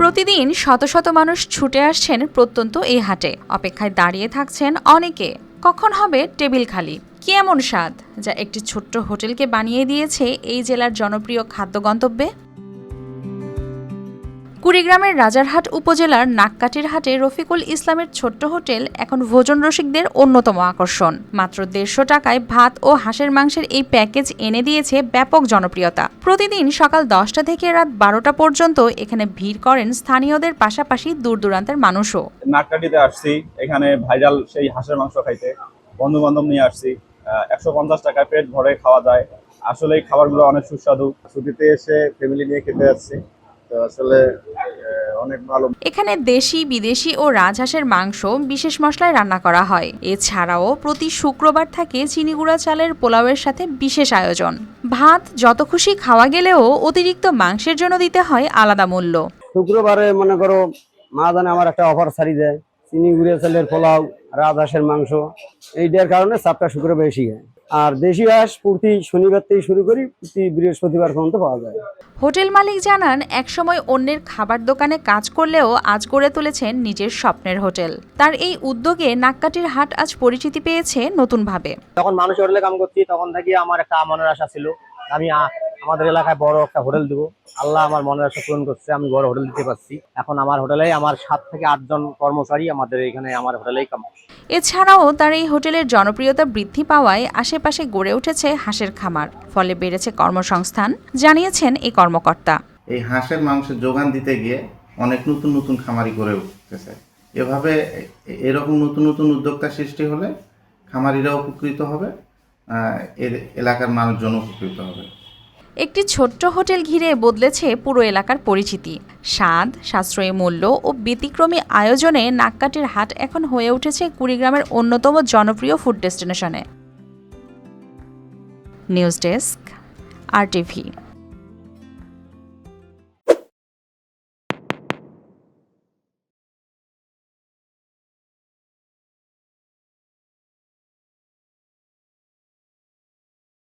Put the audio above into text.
প্রতিদিন শত শত মানুষ ছুটে আসছেন প্রত্যন্ত এই হাটে। অপেক্ষায় দাঁড়িয়ে থাকছেন অনেকে, কখন হবে টেবিল খালি। কি এমন স্বাদ যা একটি ছোট্ট হোটেলকে বানিয়ে দিয়েছে এই জেলার জনপ্রিয় খাদ্য গন্তব্যে? কুড়িগ্রামের রাজারহাট উপজেলার নাককাটির হাটে রফিকুল ইসলামের ছোট্ট হোটেল এখন ভোজন রসিকদের অন্যতম আকর্ষণ। মাত্র 150 টাকায় ভাত ও হাঁসের মাংসের এই প্যাকেজ এনে দিয়েছে ব্যাপক জনপ্রিয়তা। প্রতিদিন সকাল 10টা থেকে রাত 12টা পর্যন্ত এখানে ভিড় করেন স্থানীয়দের পাশাপাশি দূর দূরান্তের মানুষও। নাককাটিতে আসছি, এখানে ভাইরাল সেই হাঁসের মাংস খাইতে বন্ধু বান্ধব নিয়ে আসছি। 150 টাকায় পেট ভরে খাওয়া যায়। আসলে এই খাবারগুলো অনেক সুস্বাদু। ছুটিতে এসে ফ্যামিলি নিয়ে খেতে যাচ্ছি, তো আসলে অনেক ভালো। এখানে দেশি, বিদেশি ও রাজহাঁসের মাংস বিশেষ মশলায় রান্না করা হয়। এছাড়াও প্রতি শুক্রবার থাকে চিনিগুড়া চালের পোলাওয়ের সাথে বিশেষ আয়োজন। ভাত যত খুশি খাওয়া গেলেও অতিরিক্ত মাংসের জন্য দিতে হয় আলাদা মূল্য। শুক্রবারে মনে করো মাদানে আমার একটা অফার ছাড়ি দেয়, চিনিগুড়া চালের পোলাও, রাজহাঁসের মাংস। এইটার কারণে চাপটা শুক্রবার বেশি হয়। আর দেশি হাঁস প্রতি শনিবার থেকে শুরু করি, প্রতি বৃহস্পতিবার পর্যন্ত পাওয়া যায়। হোটেল মালিক জানান, একসময় অন্যের খাবার দোকানে কাজ করলেও আজ গড়ে তুলেছেন নিজের স্বপ্নের হোটেল। তার এই উদ্যোগে নাককাটির হাট আজ পরিচিতি পেয়েছে নতুনভাবে। যখন মানুষ হোটেলে কাম করছি তখন থেকে আমার একটা মনের আশা ছিল আমি আমাদের এলাকায় বড় একটা হোটেল দেবো। আল্লাহ আমার মনের আশা পূরণ করছে, আমি বড় হোটেল দিতে পারছি। এখন আমার হোটেলেই আমার 7 থেকে 8 জন কর্মচারী আমাদের এখানে আমার হোটেলেই কাম। এছাড়াও তার এই হোটেলের জনপ্রিয়তা বৃদ্ধি পাওয়ায় আশেপাশে গড়ে উঠেছে হাঁসের খামার, ফলে বেড়েছে কর্মসংস্থান, জানিয়েছেন এই কর্মকর্তা। এই হাঁসের মাংসের যোগান দিতে গিয়ে অনেক নতুন নতুন খামারি গড়ে উঠতেছে। এভাবে এরকম নতুন নতুন উদ্যোক্তা সৃষ্টি হলে খামারিরা উপকৃত হবে, এর এলাকার মানুষজন উপকৃত হবে। একটি ছোট্ট হোটেল ঘিরে বদলেছে পুরো এলাকার পরিচিতি। স্বাদ, সাশ্রয়ী মূল্য ও ব্যতিক্রমী আয়োজনে নাককাটির হাট এখন হয়ে উঠেছে কুড়িগ্রামের অন্যতম জনপ্রিয় ফুড ডেস্টিনেশনে। News desk, RTV।